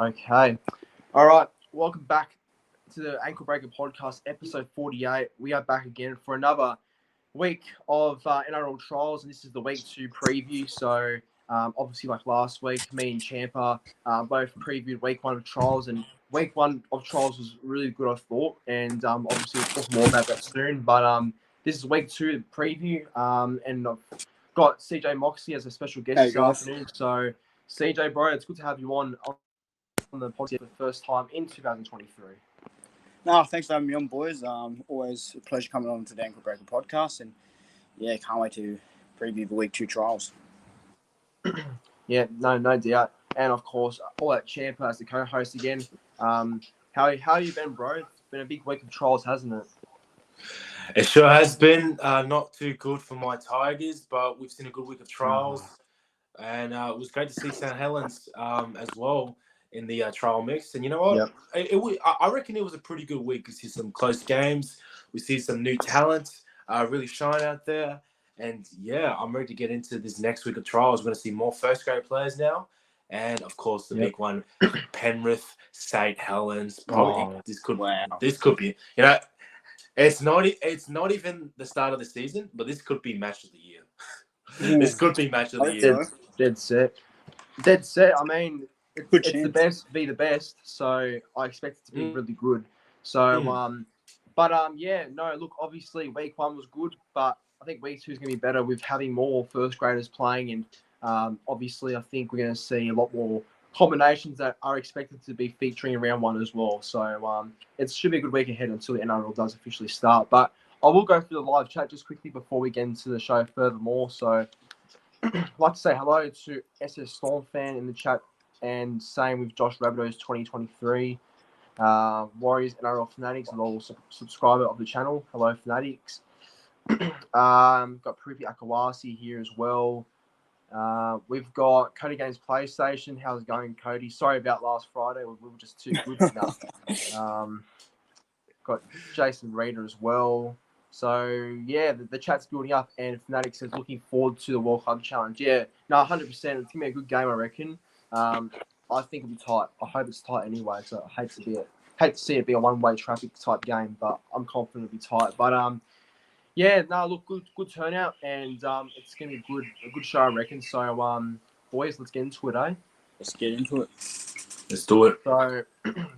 Okay. All right. Welcome back to the Ankle Breaker Podcast, episode 48. We are back again for another week of NRL trials, and this is the week 2 preview. So, obviously, like last week, me and Champa both previewed week 1 of trials, and week 1 of trials was really good, I thought. And obviously, we'll talk more about that soon. But this is week 2 preview, and I've got CJ Moxley as a special guest this afternoon. So, CJ, bro, it's good to have you on the podcast for the first time in 2023. No, thanks for having me on, boys. Always a pleasure coming on to the Ankle Breaker Podcast, and yeah, can't wait to preview the week 2 trials. Yeah, no doubt. And of course, all that Champa as the co-host again. How you been, bro? It's been a big week of trials, hasn't it? It sure has been. Not too good for my Tigers, but we've seen a good week of trials. And it was great to see St. Helens as well in the trial mix. And you know what? Yep. I reckon it was a pretty good week. We see some close games. We see some new talent really shine out there. And, yeah, I'm ready to get into this next week of trials. We're going to see more first-grade players now. And, of course, the big one, Penrith, St. Helens. Probably this could be, you know, it's not even the start of the season, but this could be match of the year. This could be match of the year. Dead set. I mean, it's the best be the best, so I expect it to be really good. So, look, obviously week 1 was good, but I think week 2 is going to be better with having more first graders playing, and obviously I think we're going to see a lot more combinations that are expected to be featuring in round 1 as well. So, it should be a good week ahead until the NRL does officially start. But I will go through the live chat just quickly before we get into the show furthermore. So, I'd like to say hello to SS Storm fan in the chat, and same with Josh Rabbitohs 2023. Warriors NRL Fanatics, and all subscriber of the channel. Hello, Fanatics. Got Prufi Akawasi here as well. We've got Cody Games PlayStation. How's it going, Cody? Sorry about last Friday. We were just too good enough. Got Jason Reader as well. So, yeah, the chat's building up, and Fanatics says looking forward to the World Club Challenge. Yeah, no, 100%. It's going to be a good game, I reckon. I think it'll be tight. I hope it's tight anyway, so I hate to see it be a one-way traffic type game, but I'm confident it'll be tight. But, good turnout, and it's going to be a good show, I reckon. So, boys, let's get into it, eh? Let's get into it. Let's do it.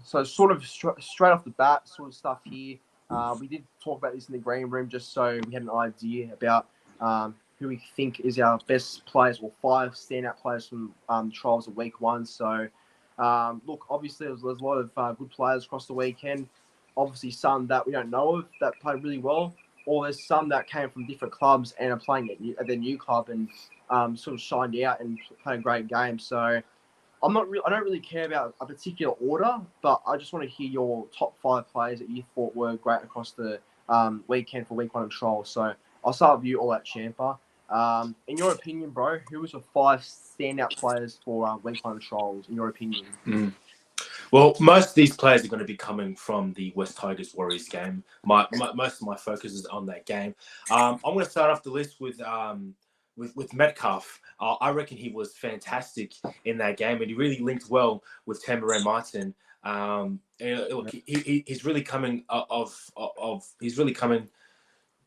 So sort of straight off the bat sort of stuff here. We did talk about this in the green room just so we had an idea about who we think is our best players, or 5 standout players from trials of week 1. So, look, obviously there's a lot of good players across the weekend. Obviously some that we don't know of that played really well, or there's some that came from different clubs and are playing at their new club and sort of shined out and played a great game. So I don't really care about a particular order, but I just want to hear your top 5 players that you thought were great across the weekend for week 1 of trials. So I'll start with you, all that Champa. In your opinion, bro, who was the 5 standout players for week 1 of trials, in your opinion? Well, most of these players are going to be coming from the West Tigers Warriors game. Most of my focus is on that game. I'm going to start off the list with Metcalf. I reckon he was fantastic in that game, and he really linked well with Tambourine Martin. He's really coming he's really coming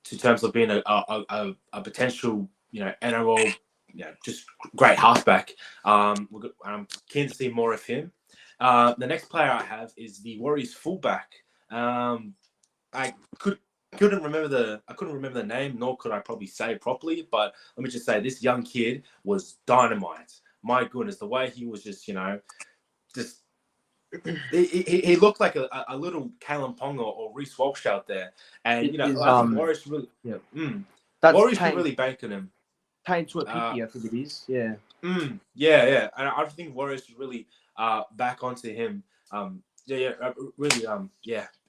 to terms of being a potential, NRL, just great halfback. I'm keen to see more of him. The next player I have is the Warriors fullback. I couldn't remember the name, nor could I probably say it properly. But let me just say, this young kid was dynamite. My goodness, the way he was just he looked like a little Kalen Ponga or Reece Walsh out there. And I think Warriors really, Warriors should really bank on him. Paint to a picky, I think it is. Yeah. Yeah. And I think Warriors should really back onto him.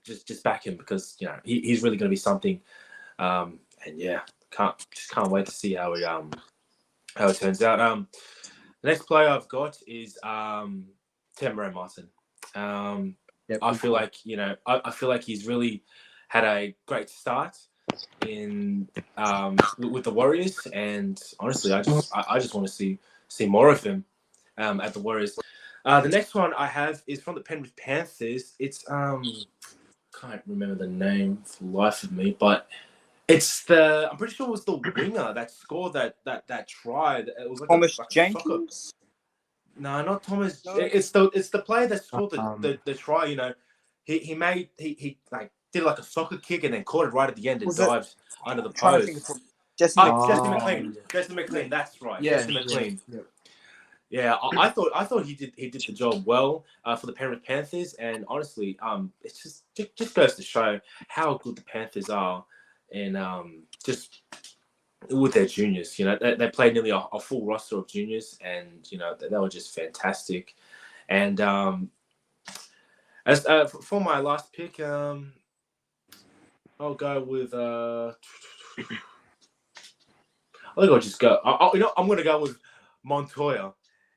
Just back him, because he's really going to be something. Can't wait to see how it turns out. The next player I've got is Tambourine Martin. I feel like I feel like he's really had a great start in with the Warriors, and honestly, I just want to see more of him at the Warriors. The next one I have is from the Penrith Panthers. It's can't remember the name for the life of me, but I'm pretty sure it was the winger that scored that try. It was like Thomas a soccer. Jenkins? No, not Thomas. No. It's the player that scored the try. He like did like a soccer kick and then caught it right at the end and dived under the Trying to think post. of Jesse McLean. Jesse McLean. That's right. Yeah, Jesse McLean. Yeah. Yeah, I thought he did the job well for the Penrith Panthers, and honestly, it's just goes to show how good the Panthers are, and just with their juniors, they played nearly a full roster of juniors, and they were just fantastic. And as for my last pick, I'll go with I think I'll just go. I'm going to go with Montoya.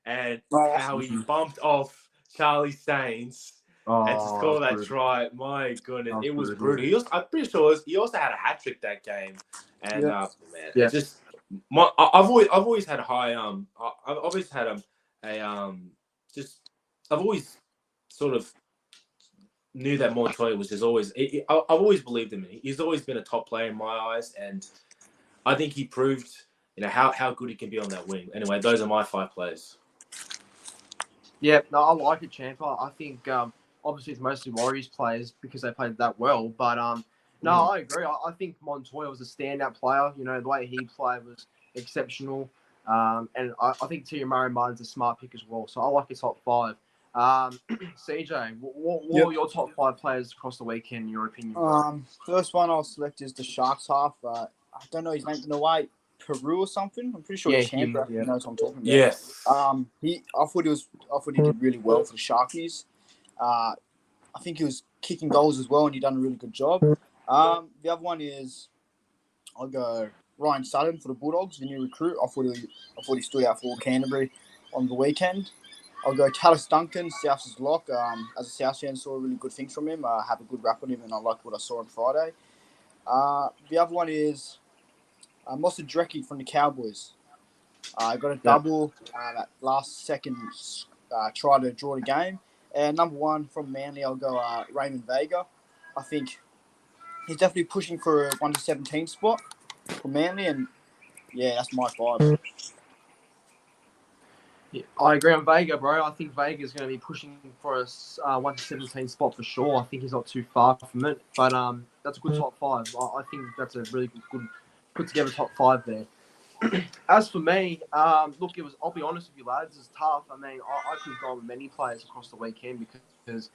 And how he bumped off Charlie Staines and to score that try. My goodness, it was brutal. I'm pretty sure he also had a hat trick that game. And it just I've always had a high I've always had I've always sort of knew that Montoya was just always. I've always believed in him. He's always been a top player in my eyes, and I think he proved how good he can be on that wing. Anyway, those are my 5 players. Yeah, no, I like it, Champ. I think obviously it's mostly Warriors players because they played that well. But no, I agree. I think Montoya was a standout player. The way he played was exceptional. And I think Tia Murray Martin's a smart pick as well. So I like his top 5. CJ, what were your top 5 players across the weekend, in your opinion? First one I'll select is the Sharks half. I don't know his name in the way. Peru or something. I'm pretty sure Champ knows what I'm talking about. Yes. I thought he did really well for the Sharkies. I think he was kicking goals as well, and he done a really good job. The other one is I'll go Ryan Sutton for the Bulldogs, the new recruit. I thought he stood out for Canterbury on the weekend. I'll go Tallis Duncan, South's lock. As a South fan, saw really good things from him. I have a good rap on him, and I liked what I saw on Friday. The other one is Mossa Drecke from the Cowboys. I got a double at last second try to draw the game. And number 1 from Manly, I'll go Raymond Vega. I think he's definitely pushing for a 1 to 17 spot for Manly, and that's my 5. Yeah, I agree on Vega, bro. I think Vega's going to be pushing for a 1 to 17 spot for sure. I think he's not too far from it, but that's a good top 5. I think that's a really good put together top 5 there. As for me, look, I'll be honest with you, lads, it's tough. I mean, I could have gone with many players across the weekend because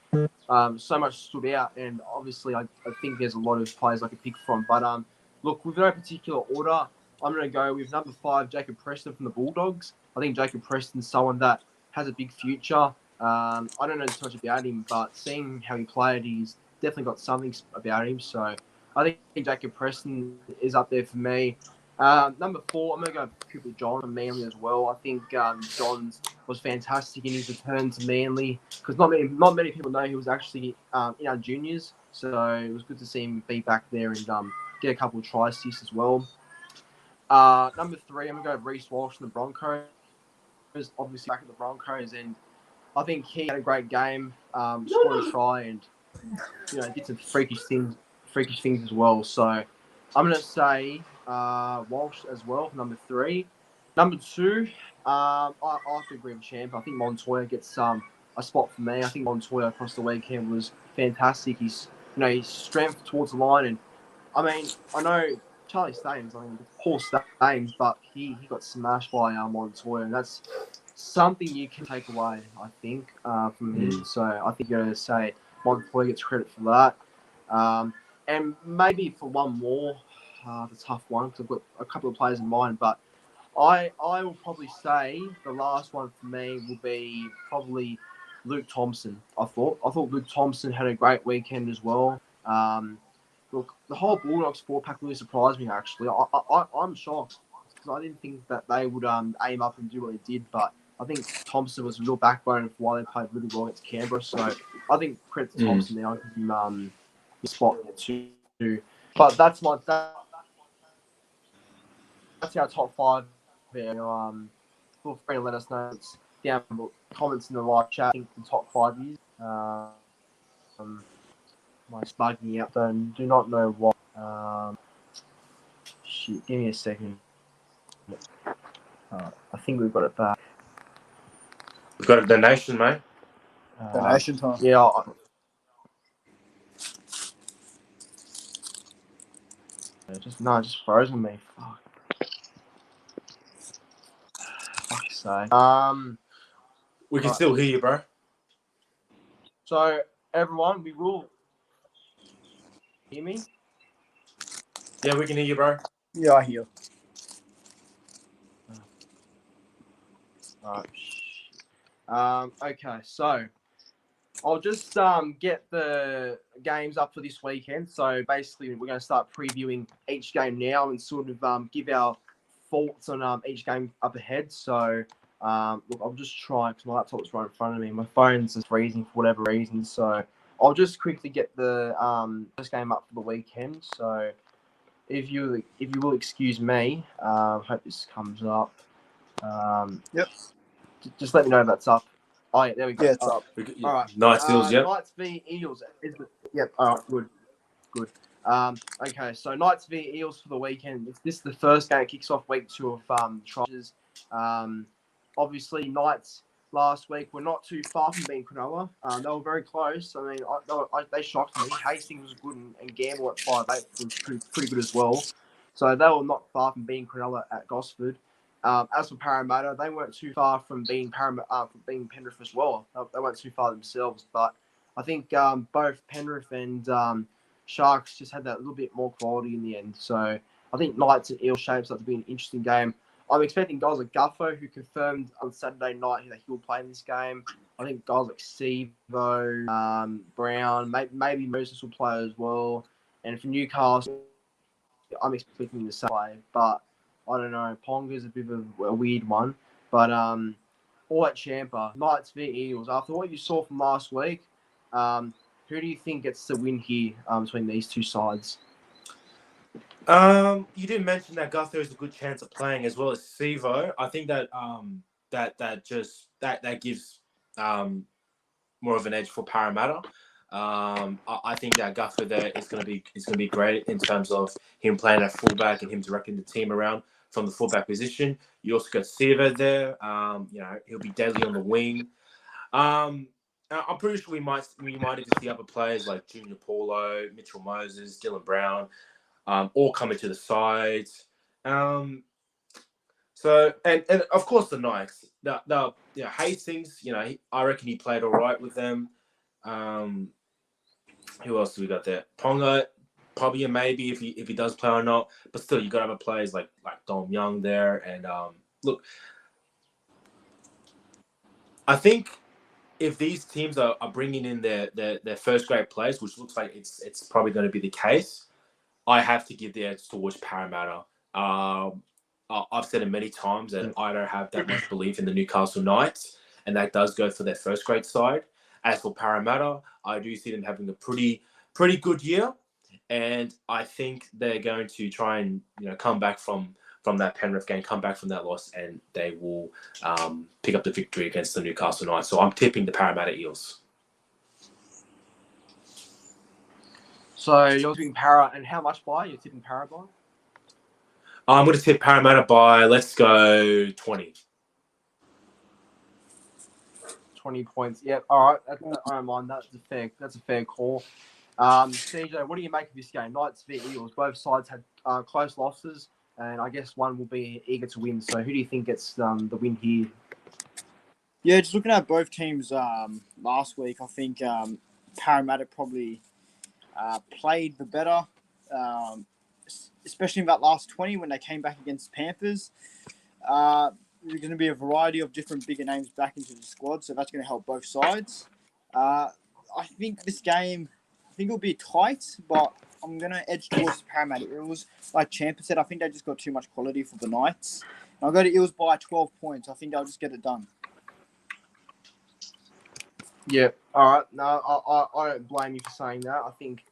so much stood out, and obviously I think there's a lot of players I could pick from. But look, with no particular order, I'm going to go with number 5, Jacob Preston from the Bulldogs. I think Jacob Preston's someone that has a big future. I don't know too much about him, but seeing how he played, he's definitely got something about him. So I think Jacob Preston is up there for me. Number 4, I'm going to go Cooper John from Manly as well. I think Johns was fantastic in his return to Manly because not many people know he was actually in our juniors. So it was good to see him be back there and get a couple of try assists as well. Number 3, I'm going to go Reece Walsh from the Broncos. Obviously back at the Broncos, and I think he had a great game, scored a try, and did some freakish things as well. So I'm going to say Walsh as well for number 3. Number 2, I have to agree with Champ. I think Montoya gets a spot for me. I think Montoya across the weekend was fantastic. His strength towards the line, and I mean, I know Charlie Staines, Paul Staines, but he got smashed by Montoya, and that's something you can take away, I think, from him. So I think you're going to say Montoya gets credit for that. And maybe for one more, the tough one, because I've got a couple of players in mind, but I will probably say the last one for me will be probably Luke Thompson. I thought Luke Thompson had a great weekend as well. Look, the whole Bulldogs 4-pack really surprised me, actually. I'm shocked because I didn't think that they would aim up and do what they did, but I think Thompson was a real backbone of why they played really well against Canberra. So I think credit to Thompson there. I'll give him his spot there too. But that's our top 5 there. Feel free to let us know down comments in the live chat. I think the top 5 years. My bugging me out. So do not know what. Shit, give me a second. I think we've got it back. We've got a donation, mate. Donation time. Yeah. It just frozen me. Fuck. Fuck's sake. We can Right. still hear you, bro. So everyone, we will hear me. Yeah, we can hear you, bro. Yeah, I hear. Okay, so I'll just get the games up for this weekend. So basically, we're going to start previewing each game now and sort of give our thoughts on each game up ahead. So look, I'll just try because my laptop's right in front of me. My phone's just freezing for whatever reason. So I'll just quickly get the first game up for the weekend. So if you will excuse me, hope this comes up. Yep. Just let me know if that's up. Oh yeah, there we go. Yeah, it's up. All right. Knights, Eels, yeah. Knights v Eels. Yep. All right. Good. Okay. So Knights v Eels for the weekend. This is the first game that kicks off week 2 of trials. Obviously Knights last week were not too far from being Cronulla. They were very close. I mean, they shocked me. Hastings was good and Gamble at 5'8" was pretty good as well. So they were not far from being Cronulla at Gosford. As for Parramatta, they weren't too far from being Penrith as well. They weren't too far themselves, but I think both Penrith and Sharks just had that little bit more quality in the end. So I think Knights and Eels shapes up to be an interesting game. I'm expecting guys like Gutho, who confirmed on Saturday night that he will play in this game. I think guys like Sevo, Brown, maybe Moses will play as well. And for Newcastle, I'm expecting the same play, but I don't know. Ponga's a bit of a weird one. But all at Champa, Knights v Eagles. After what you saw from last week, who do you think gets the win here between these two sides? You did mention that Gutho is a good chance of playing as well as Sevo. I think that that gives more of an edge for Parramatta. I think that Gutho there is going to be great in terms of him playing at fullback and him directing the team around from the fullback position. You also got Sevo there. He'll be deadly on the wing. I'm pretty sure we might even see other players like Junior Paulo, Mitchell Moses, Dylan Brown, all coming to the sides. So and of course the Knights. Now Hastings, I reckon he played all right with them. Who else do we got there? Ponga, probably a maybe if he does play or not. But still, you got other players like Dom Young there. And look, I think if these teams are bringing in their first grade players, which looks like it's probably going to be the case, I have to give the edge towards Parramatta. I've said it many times that I don't have that much belief in the Newcastle Knights, and that does go for their first grade side. As for Parramatta, I do see them having a pretty good year, and I think they're going to try and come back from that Penrith game, come back from that loss, and they will pick up the victory against the Newcastle Knights. So I'm tipping the Parramatta Eels. So you're tipping Para, and how much by? You're tipping Para by? I'm going to tip Parramatta by, let's go, 20. 20 points. Yep. All right. I don't mind. That's a fair call. CJ, what do you make of this game? Knights v Eels. Both sides had close losses, and I guess one will be eager to win. So who do you think gets the win here? Yeah, just looking at both teams last week, I think Parramatta probably played the better, especially in that last 20 when they came back against Panthers. There's going to be a variety of different bigger names back into the squad, so that's going to help both sides. I think this game, it'll be tight, but I'm going to edge towards the Parramatta Eels. Like Champa said, I think they just got too much quality for the Knights. And I'll go to Eels by 12 points. I think they'll just get it done. Yeah. All right. No, I don't blame you for saying that. I think,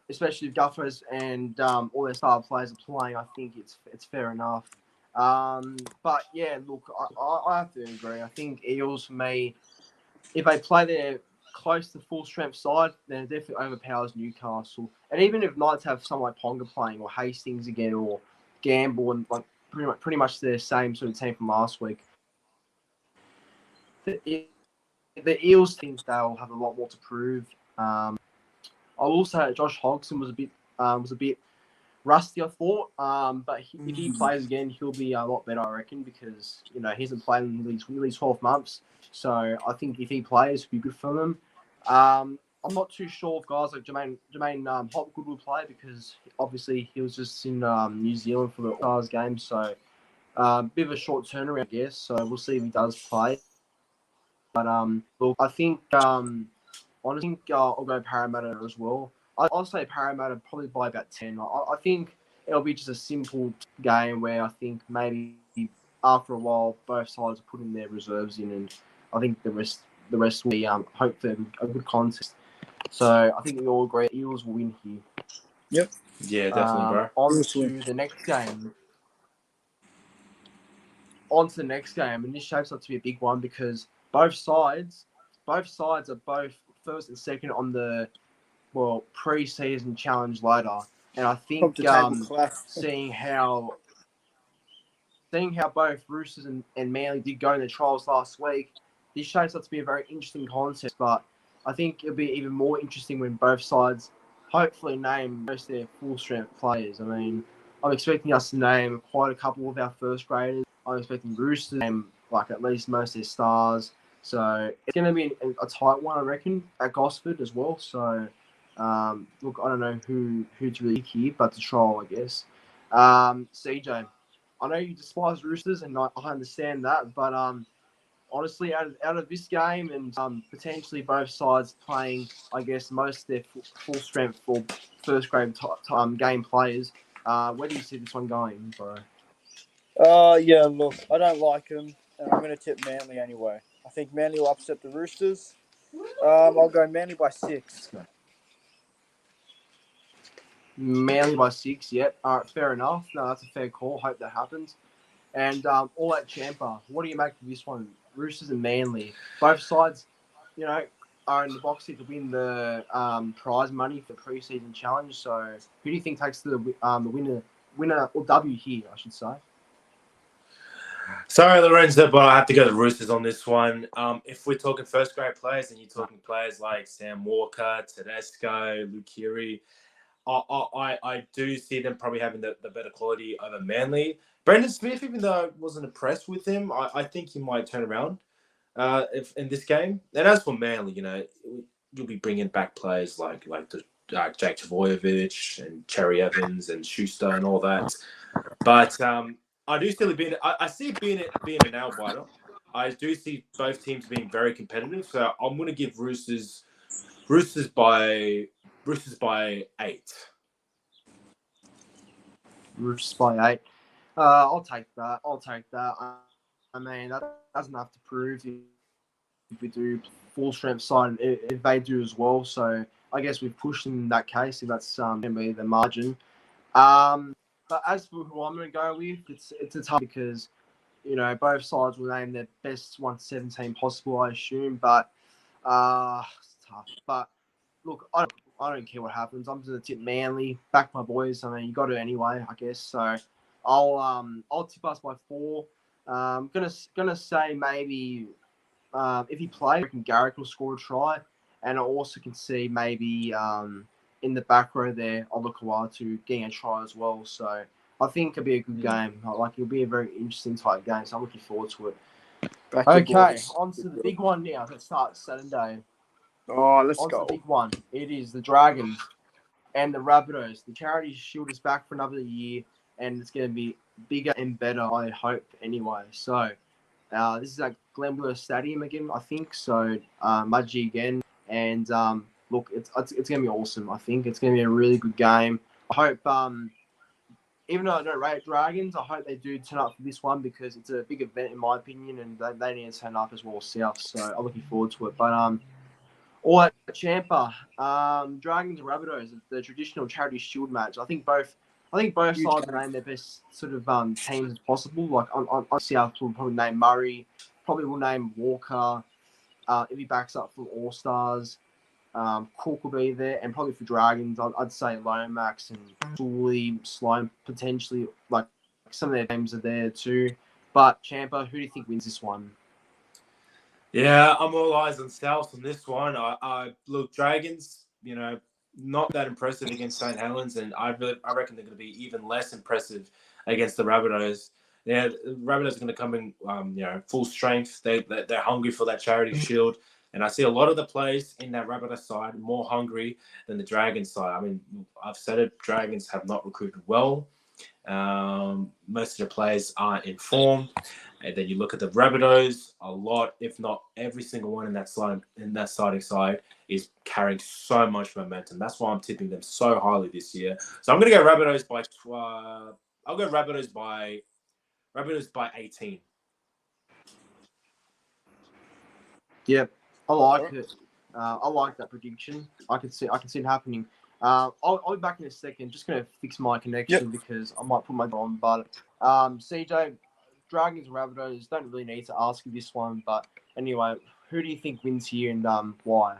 especially if Guffers and all their star players are playing, I think it's fair enough. But yeah, look, I have to agree. I think Eels for me, if they play their close to full strength side, then it definitely overpowers Newcastle. And even if Knights have someone like Ponga playing or Hastings again or Gamble and like pretty much the same sort of team from last week, the Eels think they'll have a lot more to prove. I will say Josh Hodgson was a bit rusty, I thought. But if he plays again, he'll be a lot better, I reckon, because he hasn't played in nearly 12 months. So I think if he plays, it'll be good for them. I'm not too sure if guys like Jermaine Hopgood will play because obviously he was just in New Zealand for the Stars game, so bit of a short turnaround, I guess. So we'll see if he does play. But look, I think honestly, I'll go Parramatta as well. I'll say Parramatta probably by about 10. I think it'll be just a simple game where I think maybe after a while both sides are putting their reserves in, and I think the rest will be hopefully a good contest. So I think we all agree Eels will win here. Yep. Yeah, definitely, bro. On to the next game. And this shapes up to be a big one because both sides are both first and second on the pre-season challenge ladder, and I think seeing how both Roosters and Manly did go in the trials last week, this shapes up to be a very interesting contest. But I think it'll be even more interesting when both sides hopefully name most of their full-strength players. I mean, I'm expecting us to name quite a couple of our first graders. I'm expecting Roosters to name like at least most of their stars. So it's going to be a tight one, I reckon, at Gosford as well. So, look, I don't know who to really pick here, but to trial, I guess. CJ, I know you despise Roosters, and I understand that, but honestly, out of this game and potentially both sides playing, I guess, most of their full strength for first grade game players, where do you see this one going, bro? Yeah, look, I don't like them, and I'm going to tip Manly anyway. I think Manly will upset the Roosters. I'll go Manly by 6. Manly by 6, yep. All right, fair enough. No, that's a fair call. Hope that happens. And all at Champa, what do you make of this one? Roosters and Manly. Both sides, are in the box here to win the prize money for the preseason challenge. So who do you think takes the winner or W here, I should say? Sorry, Lorenzo, but I have to go to Roosters on this one. If we're talking first grade players and you're talking players like Sam Walker, Tedesco, Lukiri, I do see them probably having the better quality over Manly. Brendan Smith, even though I wasn't impressed with him, I think he might turn around if in this game. And as for Manly, you'll be bringing back players like Jake Trbojevic and Cherry Evans and Schuster and all that. But I do still I see it being a nail biter. I do see both teams being very competitive. So I'm going to give Roosters by 8. Roosters by 8. I'll take that. I mean, that doesn't have to prove if we do full strength side, if they do as well. So I guess we've pushed them in that case, if that's going to be the margin. But as for who I'm going to go with, it's a tough because, both sides will name their best 117 possible, I assume. But it's tough. But look, I don't care what happens. I'm just going to tip Manly, back my boys. I mean, you got to anyway, I guess. So I'll tip us by 4. Gonna say maybe if he plays, I reckon Garrick will score a try, and I also can see maybe in the back row there, Olukwatu getting a try as well. So I think it'll be a good game. Like it'll be a very interesting type game. So I'm looking forward to it. Okay, on to the big one now. That starts Saturday. Oh, let's on go. To the big one. It is the Dragons and the Rabbitohs. The Charity Shield is back for another year, and it's going to be bigger and better, I hope, anyway. So this is at Glenborough Stadium again, I think. So Mudgee again. And look, it's going to be awesome, I think. It's going to be a really good game. I hope, even though I don't rate Dragons, I hope they do turn up for this one because it's a big event, in my opinion, and they need to turn up as well south. So I'm looking forward to it. But all at Champa, Dragons and Rabbitohs, the traditional Charity Shield match. I think both I think both Huge sides name their best sort of teams as possible. Like on Seattle will probably name Murray, probably will name Walker. If he backs up from All Stars, Cook will be there, and probably for Dragons, I'd say Lomax and Dooley, Sloan potentially. Like some of their names are there too. But Champa, who do you think wins this one? Yeah, I'm all eyes on South on this one. I look, Dragons, not that impressive against St. Helens, and I reckon they're going to be even less impressive against the Rabbitohs. Yeah, the Rabbitohs are going to come in, full strength. They're hungry for that charity shield, and I see a lot of the players in that Rabbitohs side more hungry than the Dragons side. I mean, I've said it. Dragons have not recruited well. Most of the players aren't in form. And then you look at the Rabbitohs, a lot, if not every single one in that starting side, is carrying so much momentum. That's why I'm tipping them so highly this year. So I'm going to go Rabbitohs by. I'll go Rabbitohs by 18. Yep, I like it. I like that prediction. I can see it happening. I'll be back in a second. Just going to fix my connection because I might put my on. But CJ. Dragons and Rabbitohs, don't really need to ask you this one, but anyway, who do you think wins here and why?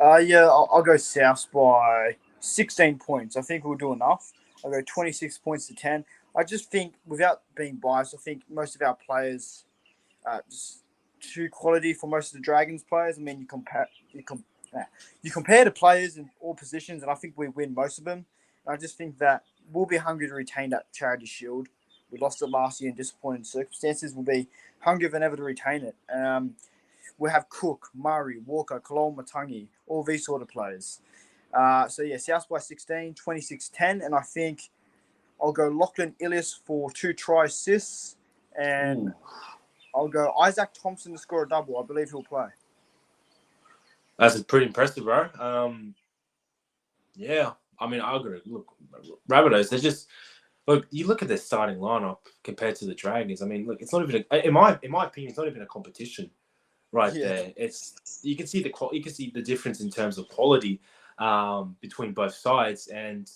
I'll go South by 16 points. I think we'll do enough. I'll go 26 points to 10. I just think, without being biased, I think most of our players just too quality for most of the Dragons players. I mean, you compare the players in all positions, and I think we win most of them. And I just think that we'll be hungry to retain that charity shield. We lost it last year in disappointing circumstances. We'll be hungrier than ever to retain it. We'll have Cook, Murray, Walker, Cologne, Matangi, all these sort of players. South by 16, 26-10. And I think I'll go Lachlan Ilias for 2 try assists. And I'll go Isaac Thompson to score a double. I believe he'll play. That's pretty impressive, bro. Yeah. I mean, I agree. Look, Rabbitohs, they're just... Look, you look at their starting lineup compared to the Dragons. I mean, look, it's not even in my opinion, it's not even a competition, there. You can see the difference in terms of quality between both sides, and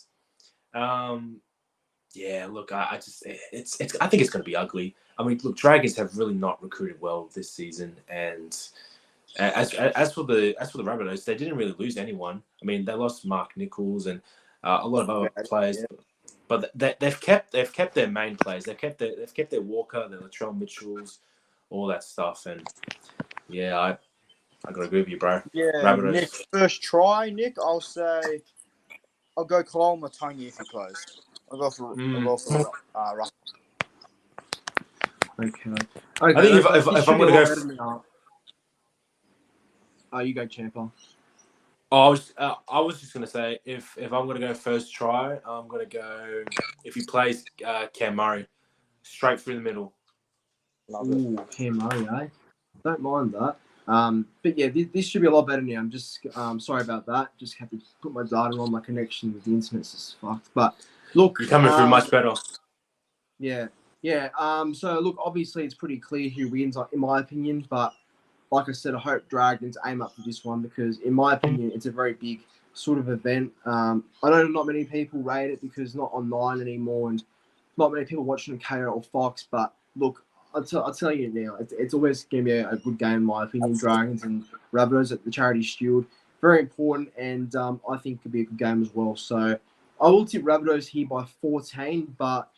look, I think it's going to be ugly. I mean, look, Dragons have really not recruited well this season, and as for the Rabbitohs, they didn't really lose anyone. I mean, they lost Mark Nichols and a lot of other players. Yeah. But they've kept their main players. They've kept their Walker, their Latrell Mitchells, all that stuff. And I gotta agree with you, bro. Yeah, Rabbitohs. Nick, first try, Nick. I'll go Cologne Matangi if he plays. I'll go for Russell. Okay. I think if I'm gonna go, you go, Champa. I was just gonna say if I'm gonna go first try, I'm gonna go if he plays Cam Murray straight through the middle. Ooh, Cam Murray, eh? Don't mind that. But yeah, this should be a lot better now. I'm just sorry about that. Just have to put my data on. My connection with the internet's just fucked. But look, you're coming through much better. Yeah. So look, obviously it's pretty clear who wins, in my opinion. But like I said, I hope Dragons aim up for this one because, in my opinion, it's a very big sort of event. I know not many people rate it because it's not online anymore and not many people watching on KO or Fox. But look, I'll tell you now, it's always going to be a good game, in my opinion. Dragons and Rabbitohs at the Charity Shield. Very important, and I think it could be a good game as well. So I will tip Rabbitohs here by 14, but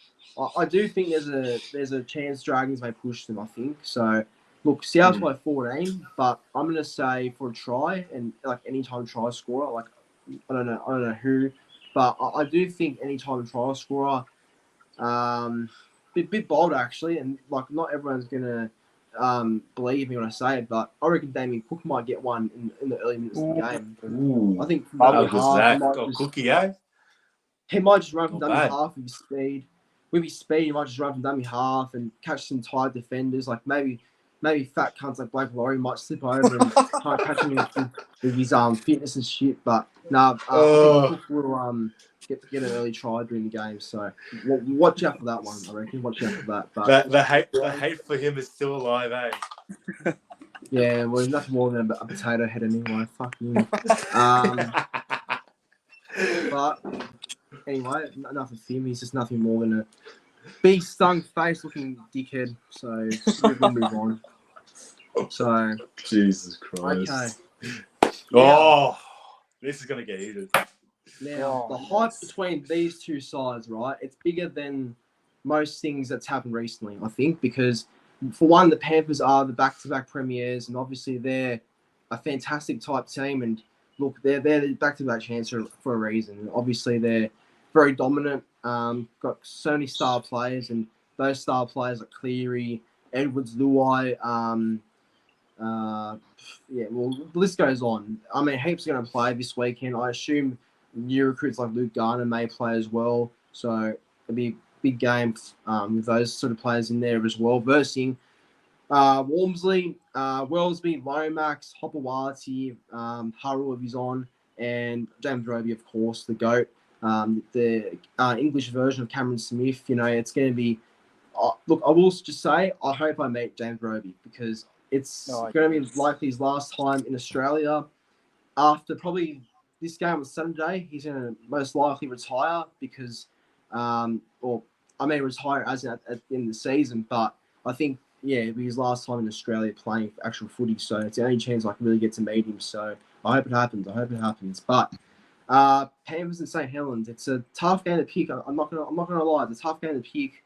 I do think there's a chance Dragons may push them, I think. So... Look, South by 14, but I'm gonna say for a try and like anytime try scorer, like I don't know who, but I do think anytime try scorer, bit bold actually, and like not everyone's gonna believe me when I say it, but I reckon Damien Cook might get one in the early minutes of the game. Ooh. I think from Cookie, eh? He might just run from dummy half with his speed. With his speed, he might just run from dummy half and catch some tired defenders, like maybe fat cunts like Blake Laurie might slip over and try and catch him with his fitness and shit. But I think Cook will get an early try during the game. So watch out for that one, I reckon. Watch out for that. But the hate for him is still alive, eh? Yeah, well, he's nothing more than a potato head anyway. Fuck him. But anyway, enough of him. He's just nothing more than a bee stung face looking dickhead. So we'll move on. So Jesus Christ. okay. Oh, this is gonna get heated. Now the hype between these two sides, right? It's bigger than most things that's happened recently, I think, because for one, the Panthers are the back-to-back premiers, and obviously they're a fantastic type team. And look, they're the back-to-back champs for a reason. And obviously, they're very dominant. Got so many star players, and those star players like Cleary, Edwards, Luai. Well, the list goes on. I mean, heaps are going to play this weekend. I assume new recruits like Luke Garner may play as well. So it'll be a big game with those sort of players in there as well. Versing Walmsley, Wellesby, Lomax, Hopewati, Harrell if he's on, and James Roby, of course, the GOAT. The English version of Cameron Smith, it's going to be... look, I will just say, I hope I meet James Roby because it's going to be likely his last time in Australia. After probably this game on Sunday, he's going to most likely retire because, retire as at the end of the season, but I think, it'll be his last time in Australia playing for actual footy, so it's the only chance I can really get to meet him, so I hope it happens. But Panthers and St. Helens, it's a tough game to pick. I'm not gonna lie, it's a tough game to pick.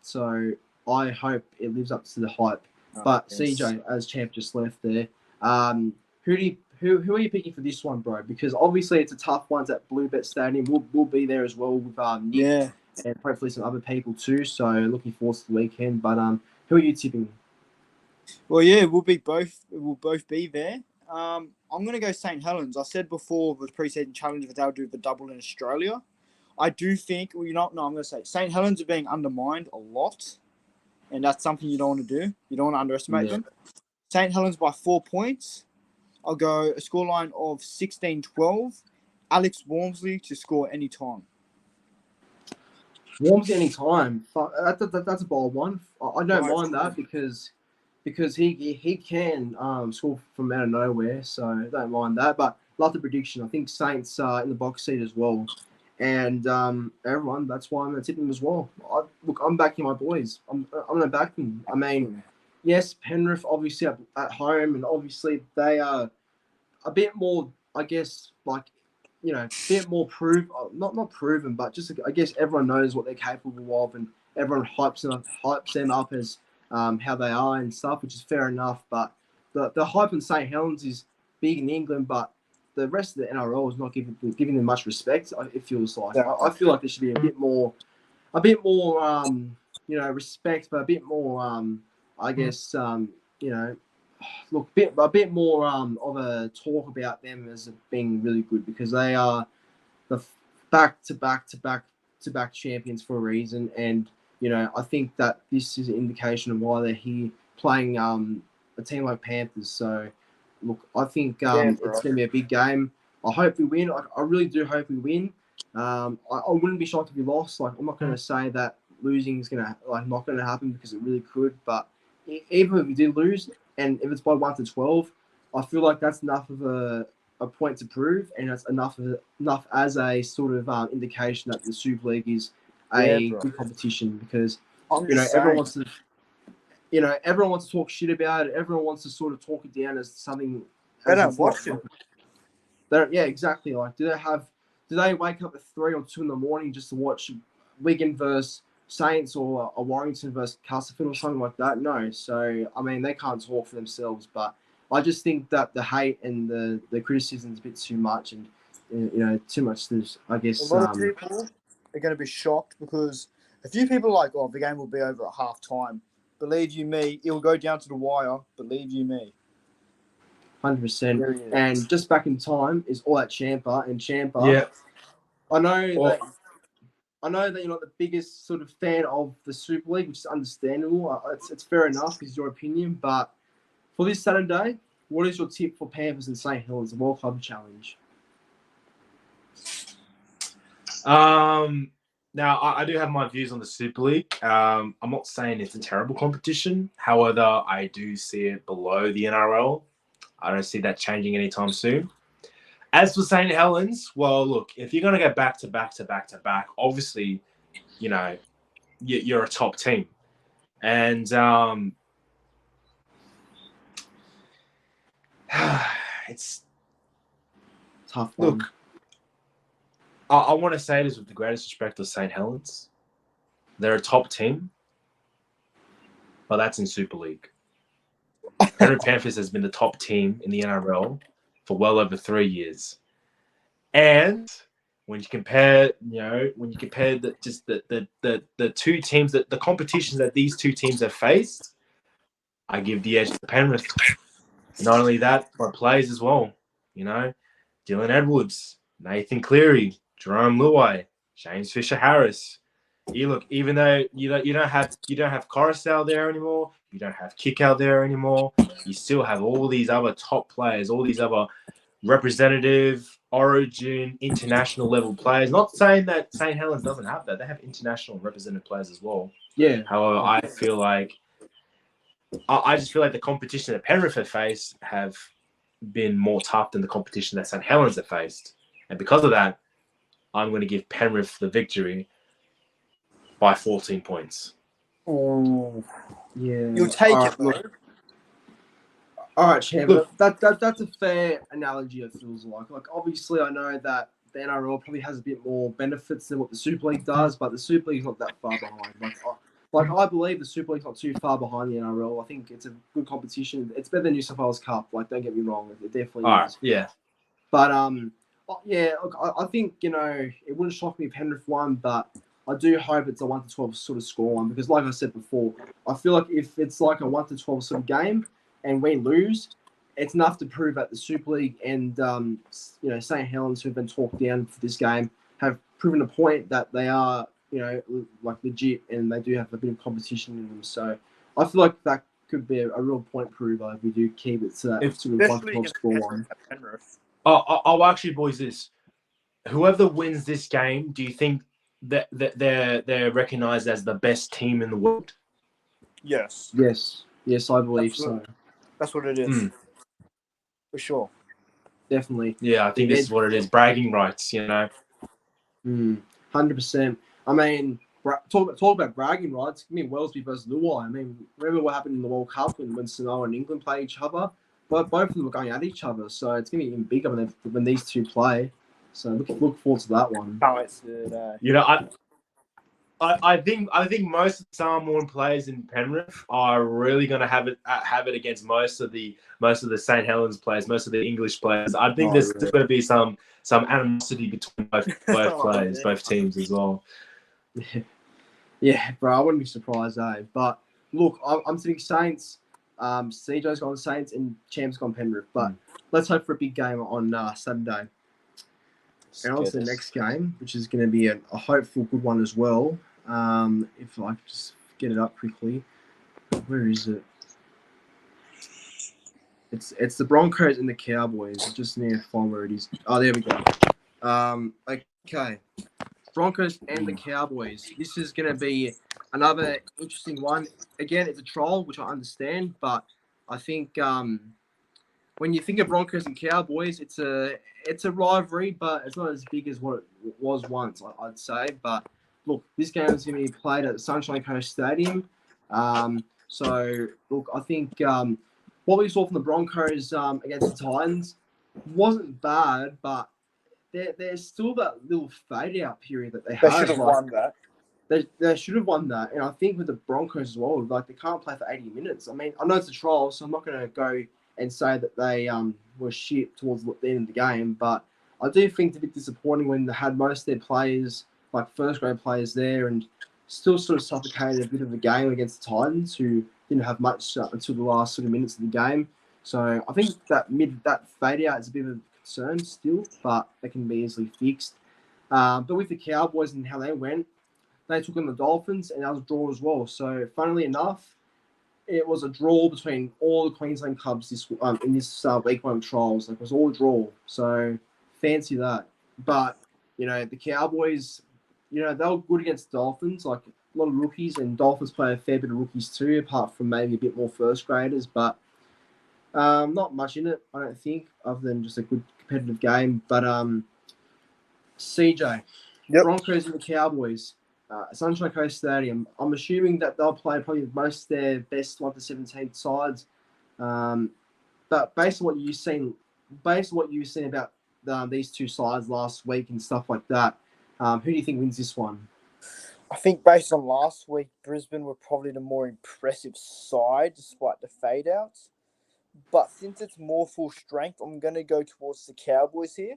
So I hope it lives up to the hype. But yes. CJ, as champ, just left there. Who are you picking for this one, bro? Because obviously it's a tough one. It's at Bluebet Stadium. We'll be there as well with Nick and hopefully some other people too. So looking forward to the weekend. But who are you tipping? Well, yeah, we'll both be there. I'm gonna go St. Helens. I said before the preseason challenge that they'll do the double in Australia. I do think I'm gonna say St. Helens are being undermined a lot, and that's something you don't want to do. You don't want to underestimate them. St. Helens by 4 points. I'll go a scoreline of 16-12. Alex Walmsley to score any time. Walmsley any time. That's a bold one. I don't mind that because he can score from out of nowhere, so I don't mind that. But love the prediction. I think Saints are in the box seat as well. And everyone, that's why I'm going to tip them as well. I'm backing my boys. I'm going to back them. I mean, yes, Penrith obviously at home, and obviously they are a bit more, I guess, a bit more not proven, but just I guess everyone knows what they're capable of, and everyone hypes them up as how they are and stuff, which is fair enough. But the hype in St. Helens is big in England, but the rest of the NRL is not giving them much respect. It feels like I feel like there should be a bit more, respect, but a bit more, I guess, a bit more of a talk about them as being really good because they are the back-to-back champions for a reason, and I think that this is an indication of why they're here playing a team like Panthers. So. Look, I think it's going to be a big game. I hope we win. I really do hope we win. I wouldn't be shocked if we lost. I'm not going to say that losing is not going to happen because it really could. But even if we did lose, and if it's by 1 to 12, I feel like that's enough of a point to prove, and that's enough as a sort of indication that the Super League is a good competition because everyone wants to. Everyone wants to talk shit about it. Everyone wants to sort of talk it down as something. They don't watch it. Yeah, exactly. Do they wake up at 3 or 2 in the morning just to watch Wigan versus Saints or a Warrington versus Castleford or something like that? No. So, I mean, they can't talk for themselves. But I just think that the hate and the criticism is a bit too much and, too much. I guess. A lot of people are going to be shocked because a few people are like, the game will be over at half time. Believe you me, it will go down to the wire. Believe you me. 100%. And just back in time is all that Champa. Yeah. I know that you're not the biggest sort of fan of the Super League, which is understandable. It's fair enough, is your opinion. But for this Saturday, what is your tip for Panthers and St. Helens, the World Club Challenge? Now, I do have my views on the Super League. I'm not saying it's a terrible competition. However, I do see it below the NRL. I don't see that changing anytime soon. As for St. Helens, well, look, if you're going to go back to back to back to back, obviously, you know, you're a top team. And it's Tough one. look. I want to say this with the greatest respect to St. Helens. They're a top team, but that's in Super League. Penrith Panthers has been the top team in the NRL for well over 3 years. And when you compare, the two teams, the competitions that these two teams have faced, I give the edge to Penrith. Not only that, but players as well. You know, Dylan Edwards, Nathan Cleary, Jerome Luai, James Fisher-Harris. Even though you don't have Coruscant there anymore, you don't have Kick out there anymore, you still have all these other top players, all these other representative, origin, international level players. Not saying that St. Helens doesn't have that. They have international representative players as well. Yeah. However, I just feel like the competition that Penrith have faced have been more tough than the competition that St. Helens have faced. And because of that, I'm going to give Penrith the victory by 14 points. Oh, Yeah. you'll take All it, right, though. look. All right, Champ. Look. That's a fair analogy, it feels like. Like, obviously, I know that the NRL probably has a bit more benefits than what the Super League does, but the Super League's not that far behind. I believe the Super League's not too far behind the NRL. I think it's a good competition. It's better than New South Wales Cup. Like, don't get me wrong, it definitely All is. right, yeah. But yeah, look, I think it wouldn't shock me if Penrith won, but I do hope it's a 1-12 sort of score one because, like I said before, I feel like if it's like a 1-12 sort of game and we lose, it's enough to prove that the Super League and St. Helens, who've been talked down for this game, have proven a point that they are like legit and they do have a bit of competition in them. So I feel like that could be a real point prover if we do keep it to that sort of 1-12 score one. I'll actually, boys, this. Whoever wins this game, do you think that they're recognised as the best team in the world? Yes. Yes, I believe so. That's what it is. For sure. Definitely. Yeah, I think this is what it is. Bragging rights, 100%. I mean, talk about bragging rights. I mean, Wellesby versus Luai. I mean, remember what happened in the World Cup when Samoa and England play each other? But both of them were going at each other, so it's going to be even bigger when these two play. So look forward to that one. I think most of the Samoan players in Penrith are really going to have it against most of the St. Helens players, most of the English players. I think there's going to be some animosity between both players, both teams as well. Yeah, bro, I wouldn't be surprised, But look, I'm sitting Saints. CJ's gone Saints and Champ's gone Penrith. But let's hope for a big game on Saturday. And on to the next game, which is going to be a hopeful good one as well. If I could just get it up quickly. Where is it? It's the Broncos and the Cowboys. I just need to find where it is. Oh, there we go. Okay. Broncos and the Cowboys. This is going to be another interesting one. Again, it's a trial, which I understand, but I think when you think of Broncos and Cowboys, it's a rivalry, but it's not as big as what it was once, I'd say. But look, this game is going to be played at the Sunshine Coast Stadium. So look, I think what we saw from the Broncos against the Titans wasn't bad, but there's still that little fade out period that they had. They should have won that. They should have won that. And I think with the Broncos as well, like they can't play for 80 minutes. I mean, I know it's a trial, so I'm not going to go and say that they were shit towards the end of the game. But I do think it's a bit disappointing when they had most of their players, like first-grade players there, and still sort of suffocated a bit of the game against the Titans, who didn't have much until the last sort of minutes of the game. So I think that fade-out is a bit of a concern still, but it can be easily fixed. But with the Cowboys and how they went, they took on the Dolphins, and that was a draw as well. So funnily enough, it was a draw between all the Queensland clubs in this week one trials. Like, it was all a draw. So fancy that. But, the Cowboys, they were good against the Dolphins. Like, a lot of rookies, and Dolphins play a fair bit of rookies too, apart from maybe a bit more first graders. But Not much in it, I don't think, other than just a good competitive game. But CJ, Yep. Broncos and the Cowboys, Sunshine Coast Stadium. I'm assuming that they'll play probably most of their best 1 to 17 sides. But based on what you've seen, about these two sides last week and stuff like that, who do you think wins this one? I think based on last week, Brisbane were probably the more impressive side despite the fade outs. But since it's more full strength, I'm going to go towards the Cowboys here.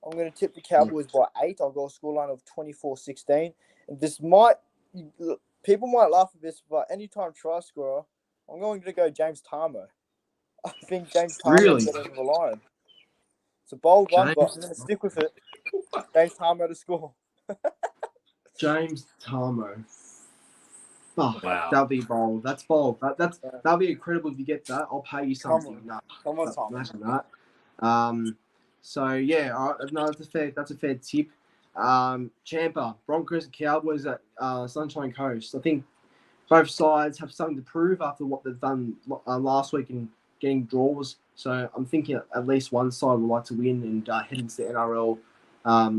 I'm going to tip the Cowboys by 8. I'll go a scoreline of 24-16. And people might laugh at this, but anytime try scorer, I'm going to go James Tarmo. I think James Tarmo Really? is better than the Lion. It's a bold one, but I'm going to stick with it. James Tarmo to score. James Tarmo. Oh, Wow. that'll be bold. That's bold. That'll be incredible if you get that. I'll pay you something. Come on, Tom. Imagine that. So yeah, no, that's a fair tip. Champa, Broncos and Cowboys at Sunshine Coast. I think both sides have something to prove after what they've done last week in getting draws. So I'm thinking at least one side would like to win and head into the NRL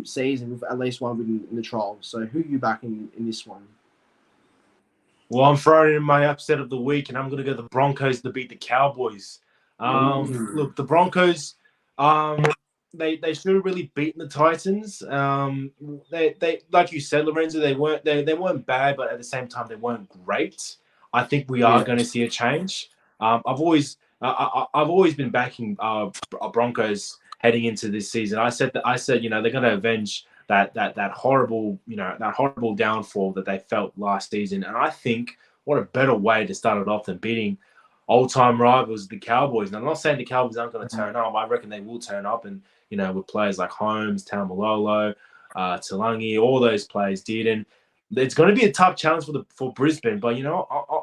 season with at least one win in the trial. So who are you backing in this one? Well, I'm throwing in my upset of the week, and I'm going to go the Broncos to beat the Cowboys. Look, the Broncos, they should have really beaten the Titans. They like you said, Lorenzo, they weren't bad, but at the same time, they weren't great. I think we are going to see a change. I've always been backing Broncos heading into this season. I said they're going to avenge that horrible downfall that they felt last season. And I think what a better way to start it off than beating old-time rivals, the Cowboys. And I'm not saying the Cowboys aren't going to turn up. I reckon they will turn up. And, with players like Holmes, Taumalolo, Talangi, all those players did. And it's going to be a tough challenge for Brisbane. But,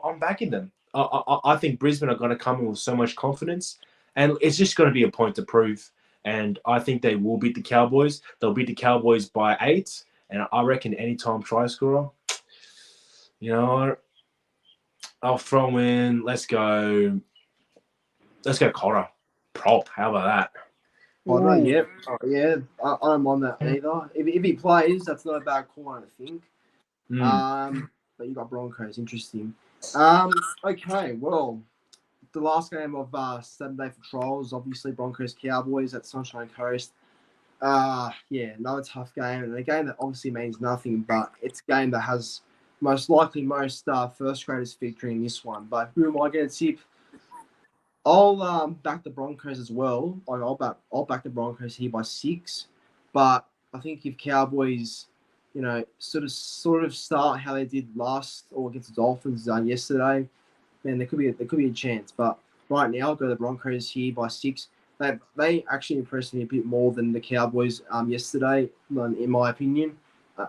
I'm backing them. I think Brisbane are going to come in with so much confidence. And it's just going to be a point to prove. And I think they will beat the Cowboys. They'll beat the Cowboys by 8. And I reckon anytime try scorer, I'll throw in, let's go Cotter. Prop. How about that? Oh, yeah. I don't mind that either. If he plays, that's not a bad call, I think. But you got Broncos. Interesting. Okay, well, the last game of Saturday for trials, obviously Broncos Cowboys at Sunshine Coast. Another tough game, and a game that obviously means nothing, but it's a game that has most first graders featuring this one. But who am I going to tip? I'll back the Broncos as well. I'll back the Broncos here by 6. But I think if Cowboys, sort of start how they did against the Dolphins yesterday, man, there could be a chance. But right now, I'll go the Broncos here by 6. They actually impressed me a bit more than the Cowboys yesterday, in my opinion.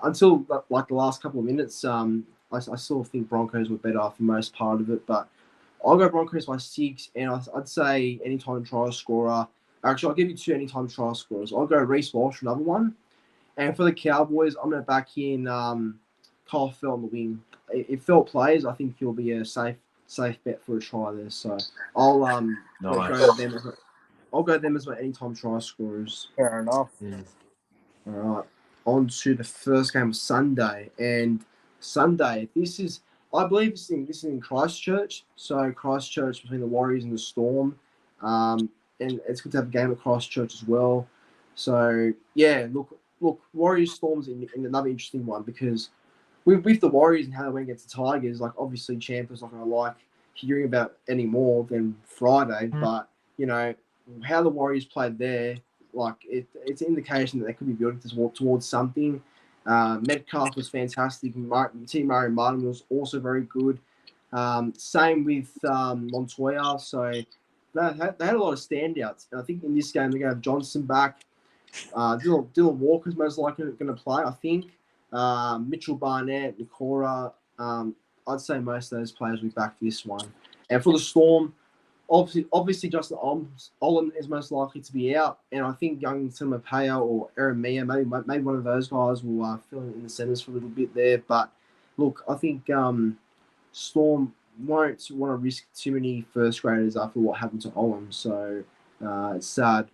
Until the last couple of minutes, I still think Broncos were better for most part of it. But I'll go Broncos by 6, and I'd say anytime try scorer. Actually, I'll give you 2 anytime try scorers. I'll go Reece Walsh, another one. And for the Cowboys, I'm going to back in Kyle Felt on the wing. If Felt plays, I think he'll be a safe bet for a try there. So I'll go them as my anytime try scorers. Fair enough. Yeah. All right. On to the first game of Sunday. And Sunday, I believe this is in Christchurch. So Christchurch between the Warriors and the Storm. And it's good to have a game at Christchurch as well. So, yeah, look, Warriors Storm's in another interesting one because with the Warriors and how they went against the Tigers, obviously Champa's not going to like hearing about any more than Friday. But, how the Warriors played there, it's an indication that they could be building towards something. Metcalf was fantastic. T. Murray Martin was also very good. Same with Montoya. So they had a lot of standouts. And I think in this game they're going to have Johnson back. Dylan Walker's most likely going to play, I think. Mitchell Barnett, Nikora. I'd say most of those players will be back for this one. And for the Storm, obviously Justin Olin is most likely to be out, and I think young Timapaya or Aaron Mia, maybe one of those guys will fill in the centers for a little bit there. But look, I think Storm won't want to risk too many first graders after what happened to Olam. So it's sad.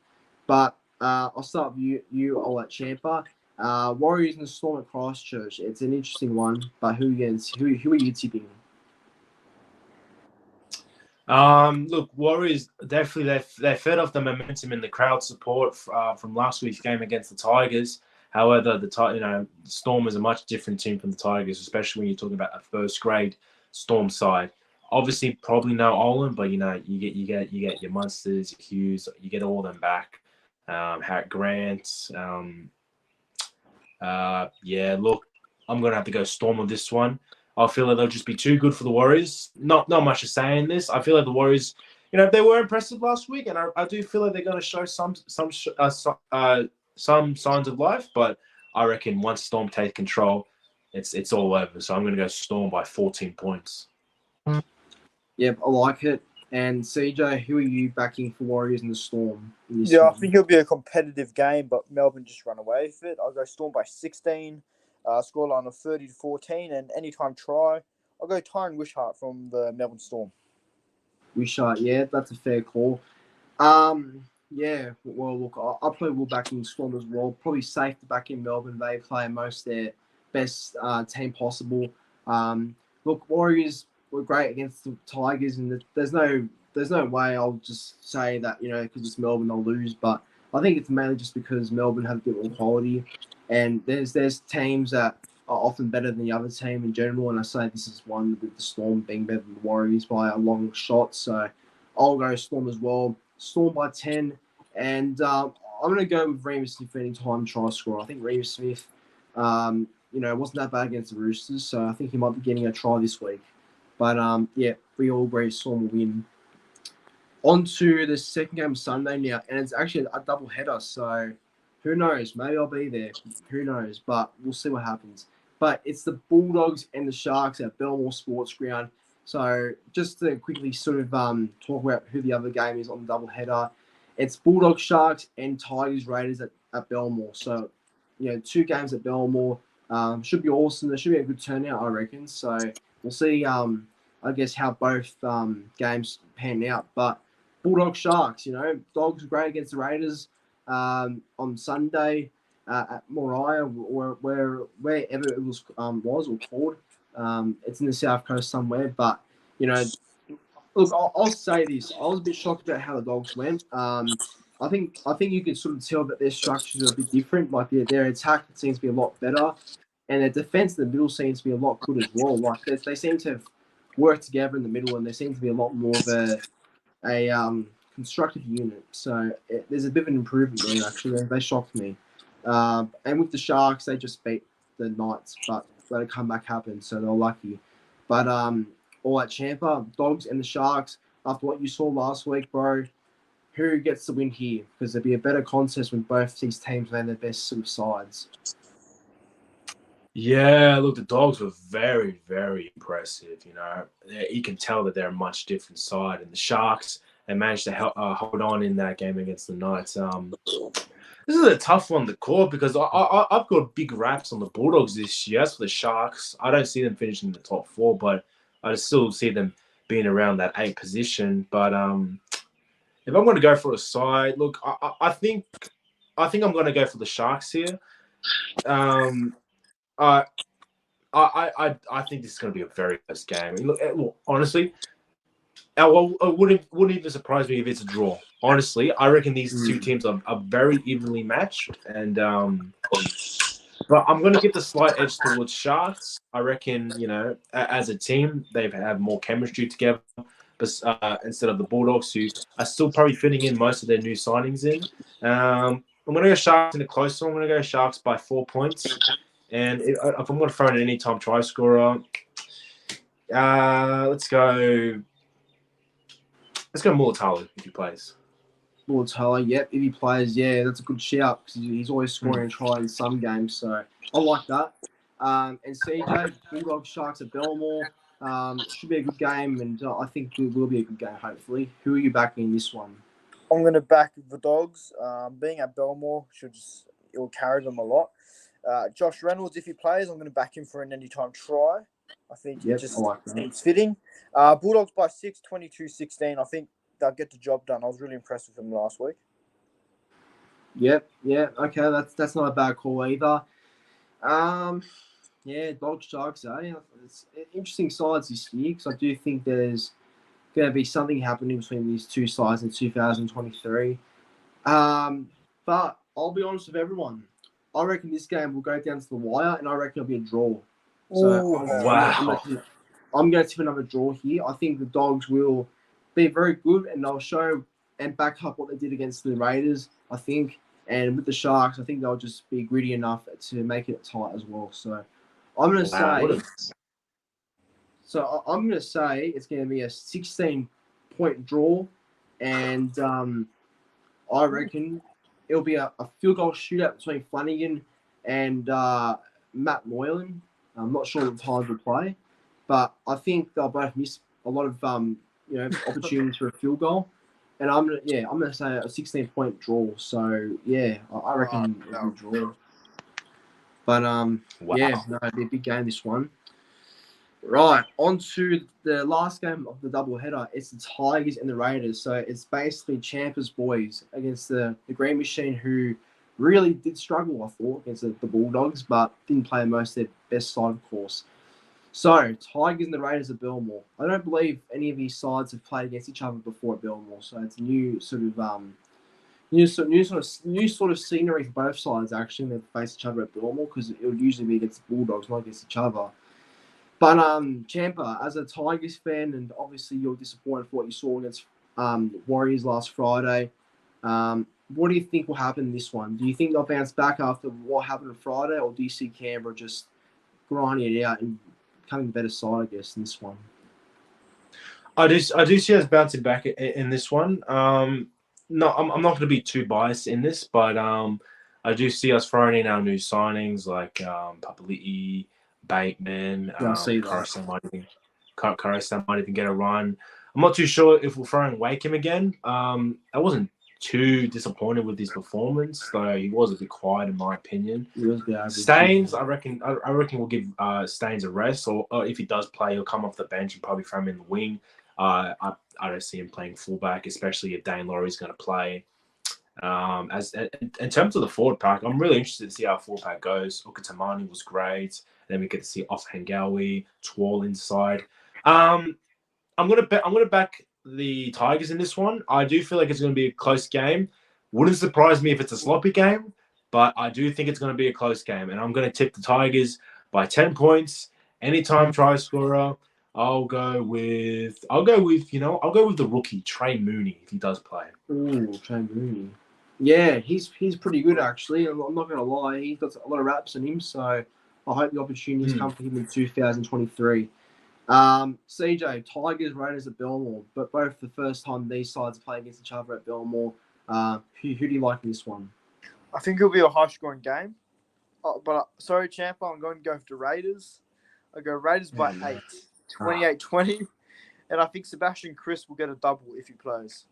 But I'll start with you all at Champa. Warriors and the Storm at Christchurch. It's an interesting one, but who are you tipping? Look, Warriors definitely they fed off the momentum and the crowd support from last week's game against the Tigers. However, the Storm is a much different team from the Tigers, especially when you're talking about a first grade Storm side. Obviously, probably no Olin, but you get your Munsters, your Hughes, you get all them back. Harriet Grant. Look, I'm gonna have to go Storm on this one. I feel like they'll just be too good for the Warriors. Not much to say in this. I feel like the Warriors, they were impressive last week, and I do feel like they're going to show some signs of life. But I reckon once Storm take control, it's all over. So I'm going to go Storm by 14 points. Yep, I like it. And CJ, who are you backing for Warriors in the Storm? I think it'll be a competitive game, but Melbourne just run away with it. I'll go Storm by 16. Scoreline of 30-14, and anytime try. I'll go Tyron Wishart from the Melbourne Storm. Wishart, yeah, that's a fair call. Well, look, I probably will back in Storm as well. Probably safe to back in Melbourne. They play most their best team possible. Look, Warriors were great against the Tigers, and there's no way I'll just say that, because it's Melbourne, they'll lose. But I think it's mainly just because Melbourne have a bit more quality. And there's teams that are often better than the other team in general, and I say this is one with the Storm being better than the Warriors by a long shot. So I'll go Storm as well. Storm by 10, and I'm going to go with Remus Smith anytime try scorer. I think Remus Smith, wasn't that bad against the Roosters, so I think he might be getting a try this week. But we all agree Storm will win. On to the second game Sunday now, and it's actually a double header, so who knows? Maybe I'll be there. Who knows? But we'll see what happens. But it's the Bulldogs and the Sharks at Belmore Sports Ground. So just to quickly sort of talk about who the other game is on the doubleheader, it's Bulldogs, Sharks, and Tigers, Raiders at Belmore. So, 2 games at Belmore. Should be awesome. There should be a good turnout, I reckon. So we'll see, I guess, how both games pan out. But Bulldogs, Sharks, Dogs were great against the Raiders. On Sunday at Moriah, wherever it was or called. It's in the South Coast somewhere. But, look, I'll say this. I was a bit shocked about how the Dogs went. I think you could sort of tell that their structures are a bit different. Like their attack seems to be a lot better, and their defense in the middle seems to be a lot good as well. Like they seem to have worked together in the middle, and there seems to be a lot more of a constructive unit. So there's a bit of an improvement there, actually. They shocked me. And with the Sharks, they just beat the Knights, but let a comeback happen, so they're lucky. But all at Champa, Dogs and the Sharks, after what you saw last week, bro, who gets the win here? Because there'll be a better contest when both these teams play their best sort of sides. Yeah, look, the Dogs were very, very impressive. You can tell that they're a much different side. And the Sharks, they managed to hold on in that game against the Knights. This is a tough one to call because I've got big raps on the Bulldogs this year. As for the Sharks, I don't see them finishing in the top 4, but I still see them being around that 8 position. But if I'm going to go for a side, look, I think I'm going to go for the Sharks here. I think this is going to be a very close game. Look, honestly, it wouldn't even surprise me if it's a draw. Honestly, I reckon these two teams are very evenly matched, and but I'm going to give the slight edge towards Sharks. I reckon, as a team, they have more chemistry together, but instead of the Bulldogs, who are still probably fitting in most of their new signings in. I'm going to go Sharks in a close one. I'm going to go Sharks by 4 points. And if I'm going to throw in an anytime try scorer, let's go Mulatalo if he plays. Mulatalo, yep. If he plays, yeah, that's a good shout because he's always scoring a try in some games. So I like that. And CJ, Bulldogs, Sharks at Belmore. Should be a good game, and I think it will be a good game, hopefully. Who are you backing in this one? I'm going to back the Dogs. Being at Belmore, it will carry them a lot. Josh Reynolds, if he plays, I'm going to back him for an anytime try. I think it Yep, just I like that. seems fitting. Bulldogs by 6, 22-16. I think they'll get the job done. I was really impressed with them last week. Yep, yeah, okay, that's not a bad call either. Yeah, Dogs, Sharks, it's interesting sides this year because I do think there's going to be something happening between these two sides in 2023. But I'll be honest with everyone. I reckon this game will go down to the wire, and I reckon it'll be a draw. So I'm going to tip another draw here. I think the Dogs will be very good, and they'll show and back up what they did against the Raiders, I think. And with the Sharks, I think they'll just be gritty enough to make it tight as well. So I'm going to say it's going to be a 16-point draw, and I reckon it'll be a field goal shootout between Flanagan and Matt Moylan. I'm not sure what times will play, but I think they'll both miss a lot of opportunities for a field goal. And I'm gonna say a 16-point draw. So yeah, I reckon it'll be a draw. But it'll be a big game this one. Right, on to the last game of the doubleheader. It's the Tigers and the Raiders. So it's basically Champers boys against the Green Machine, who really did struggle, I thought, against the Bulldogs, but didn't play most of their best side, of course. So, Tigers and the Raiders at Belmore. I don't believe any of these sides have played against each other before at Belmore. So it's a new sort of scenery for both sides, actually, when they face each other at Belmore, because it would usually be against the Bulldogs, not against each other. But Champa, as a Tigers fan, and obviously you're disappointed for what you saw against Warriors last Friday. What do you think will happen in this one? Do you think they'll bounce back after what happened on Friday, or do you see Canberra just grinding it out and becoming the better side, I guess, in this one? I do see us bouncing back in this one. No, I'm not going to be too biased in this, but I do see us throwing in our new signings like Papali'i, Bateman, Carson might even get a run. I'm not too sure if we'll throw in Wakeham again. I wasn't too disappointed with his performance, though he was a bit quiet in my opinion. Staines, I reckon we'll give Staines a rest, or if he does play, he'll come off the bench and probably throw him in the wing. I don't see him playing fullback, especially if Dane Laurie's going to play. As in terms of the forward pack, I'm really interested to see how forward pack goes. Okatamani was great. Then we get to see Off Hangawi, Twal inside. I'm gonna back the Tigers in this one. I do feel like it's gonna be a close game. Wouldn't surprise me if it's a sloppy game, but I do think it's gonna be a close game. And I'm gonna tip the Tigers by 10 points. Anytime try scorer. I'll go with the rookie, Trey Mooney, if he does play. Ooh, Trey Mooney. Yeah, he's pretty good actually. I'm not gonna lie, he's got a lot of raps in him, so I hope the opportunities come for him in 2023. CJ, Tigers, Raiders at Belmore, but both the first time these sides play against each other at Belmore. Who do you like in this one? I think it'll be a high-scoring game. Sorry, Champa, I'm going to go for the Raiders. I go Raiders by 8, 28-20, and I think Sebastian Chris will get a double if he plays.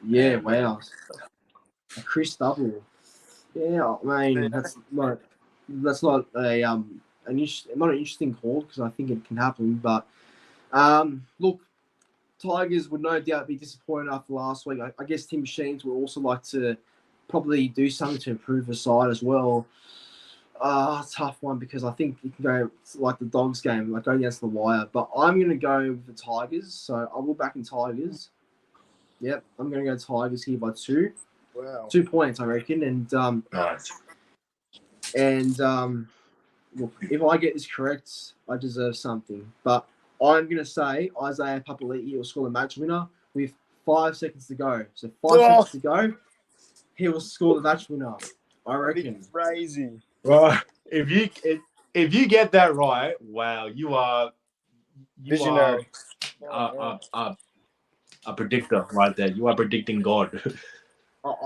Yeah, wow. A Chris double. Yeah, I mean that's not an interesting call because I think it can happen. But look, Tigers would no doubt be disappointed after last week. I guess Tim Sheens would also like to probably do something to improve the side as well. Tough one because I think it can go like the Dogs game, like going against the wire. But I'm going to go with the Tigers, so I will back in Tigers. Yep, I'm going to go Tigers here by 2. Wow. 2 points, I reckon. And Nice. Look, if I get this correct, I deserve something. But I'm going to say Isaiah Papali'i will score the match winner with 5 seconds to go. So 5 seconds to go, he will score the match winner. I reckon. Crazy. Right. If you get that right, wow, you are Visionary. A predictor right there. You are predicting God.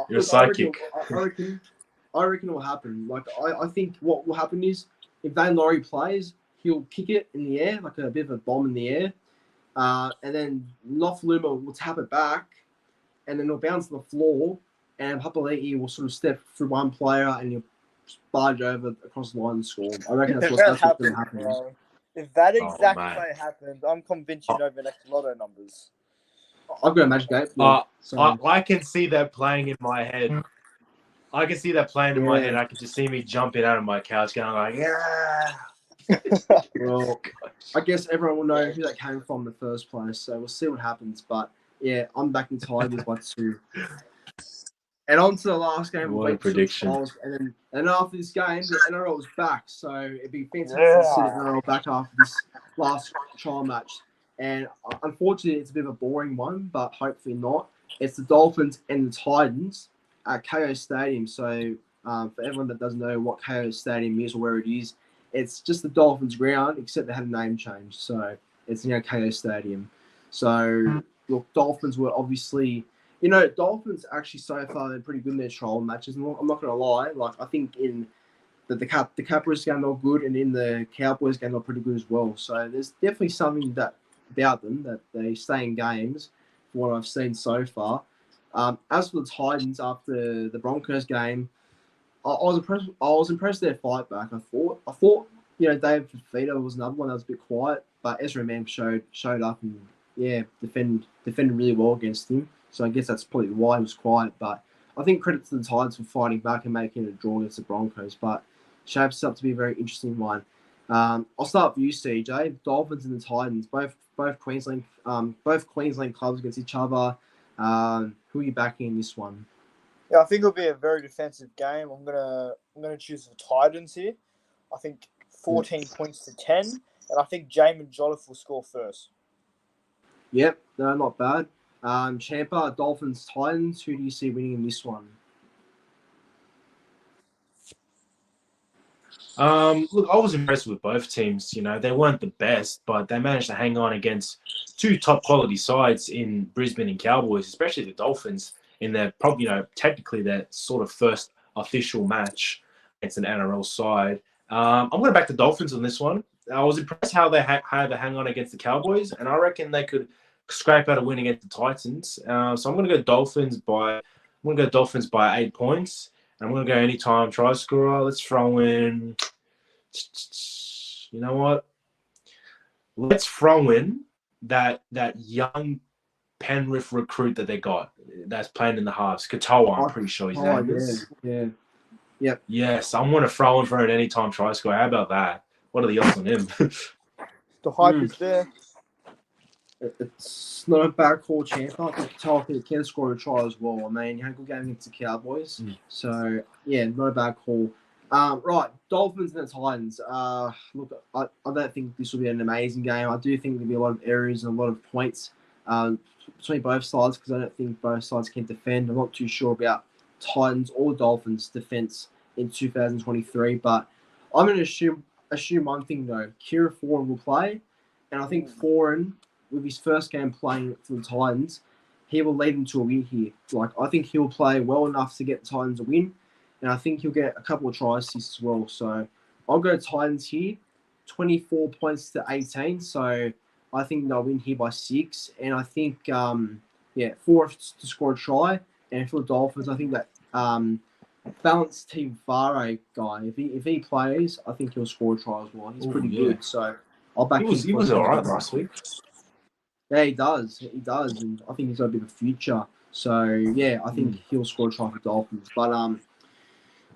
You're Look, psychic. I reckon it will happen. Like I think what will happen is if Dane Laurie plays, he'll kick it in the air, like a bit of a bomb in the air. And then Nofaluma will tap it back, and then it'll bounce to the floor, and Papali'i will sort of step through one player, and he'll barge over across the line and score. I reckon If that's that what's going to happens, happen. bro, if that Oh, exact mate. play happens, I'm convinced you know the next lotto numbers. I've got a magic eight. I can see that playing in my head. I can see that playing in my head. I can just see me jumping out of my couch going like, yeah. Well, I guess everyone will know who that came from in the first place, so we'll see what happens. But yeah, I'm backing Tigers by 2. And on to the last game of What a week 2 prediction. trials, and after this game, the NRL is back, so it'd be fantastic to see the NRL back after this last trial match. And unfortunately, it's a bit of a boring one, but hopefully not. It's the Dolphins and the Titans at KO Stadium. So for everyone that doesn't know what KO Stadium is or where it is, it's just the Dolphins ground, except they had a name change. So it's KO Stadium. So look, Dolphins were obviously, Dolphins actually so far they're pretty good in their trial matches. I'm not going to lie. Like I think in the Capras game they're good, and in the Cowboys game they're pretty good as well. So there's definitely something about them that they stay in games. From what I've seen so far. As for the Titans, after the Broncos game, I was impressed. I was impressed with their fight back. I thought, David Fafita was another one that was a bit quiet, but Ezra Mam showed up and defended really well against him. So I guess that's probably why he was quiet. But I think credit to the Titans for fighting back and making it a draw against the Broncos. But shapes up to be a very interesting one. I'll start with you, CJ. Dolphins and the Titans, both Queensland clubs against each other. Who are you backing in this one? Yeah, I think it'll be a very defensive game. I'm gonna choose the Titans here. I think 14 points to 10, and I think Jamin Jolliffe will score first. Yep, no, not bad. Champa, Dolphins, Titans. Who do you see winning in this one? Look, I was impressed with both teams. They weren't the best, but they managed to hang on against 2 top quality sides in Brisbane and Cowboys, especially the Dolphins in their probably, technically their sort of first official match against an NRL side. I'm going to back the Dolphins on this one. I was impressed how they had to hang on against the Cowboys, and I reckon they could scrape out a win against the Titans. So I'm going to go Dolphins by 8 points. I'm going to go anytime try scorer. Let's throw in, you know what? Let's throw in that young Penrith recruit that they got that's playing in the halves. Katoa, I'm pretty sure his name is. Yeah. Yep. Yes, I'm going to throw in for an anytime try scorer. How about that? What are the odds on him? The hype is there. It's not a bad call, Champ. I think Katoa can score a try as well. I mean, he had a good game against the Cowboys. So, yeah, not a bad call. Right, Dolphins and the Titans. Look, I don't think this will be an amazing game. I do think there'll be a lot of errors and a lot of points between both sides because I don't think both sides can defend. I'm not too sure about Titans or Dolphins' defense in 2023, but I'm going to assume one thing, though. Kieran Foran will play, and I think Foran, with his first game playing for the Titans, he will lead them to a win here. Like, I think he'll play well enough to get the Titans a win, and I think he'll get a couple of try assists as well. So I'll go Titans here, 24 points to 18. So I think they'll win here by 6. And I think, 4 to score a try. And for the Dolphins, I think that balanced team Vare guy, if he plays, I think he'll score a try as well. He's pretty good. So I'll back him. He was all right last week. Yeah, he does. And I think he's got a bit of a future. So, yeah, I think he'll score a try for Dolphins. But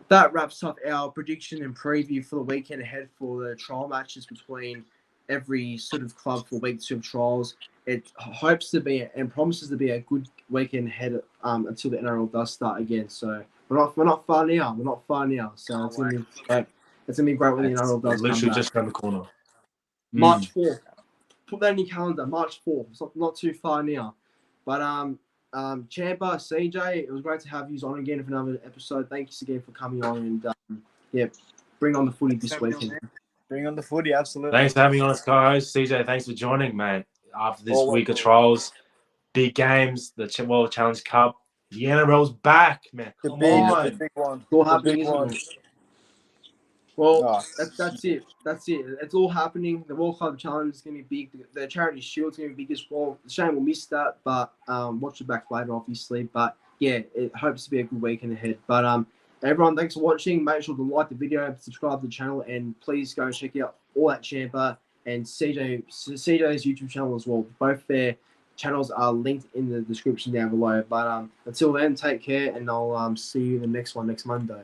that wraps up our prediction and preview for the weekend ahead for the trial matches between every sort of club for week 2 of trials. It hopes to be and promises to be a good weekend ahead until the NRL does start again. So we're not far now. So it's gonna be great. It's gonna be great when the NRL does come literally back. just around the corner. March 4th. Put that in your calendar. March 4th. It's not too far now. But Champa, CJ, it was great to have you on again for another episode. Thanks again for coming on and bring on the footy this weekend. Bring on the footy, absolutely. Thanks for having me on as co-host. CJ, thanks for joining, mate. After this Always. week of trials, big games, the World Challenge Cup, the NRL's back, man. The Come big on. one. It's all The happening, big isn't one. it? Well, that's it. It's all happening. The World Club Challenge is going to be big. The Charity Shield is going to be big as well. Shame we'll miss that, but watch it back later, obviously. But, yeah, it hopes to be a good weekend ahead. But Everyone, thanks for watching. Make sure to like the video, subscribe to the channel, and please go and check out All That Champer and CJ's YouTube channel as well. Both their channels are linked in the description down below. But until then, take care, and I'll see you in the next one next Monday.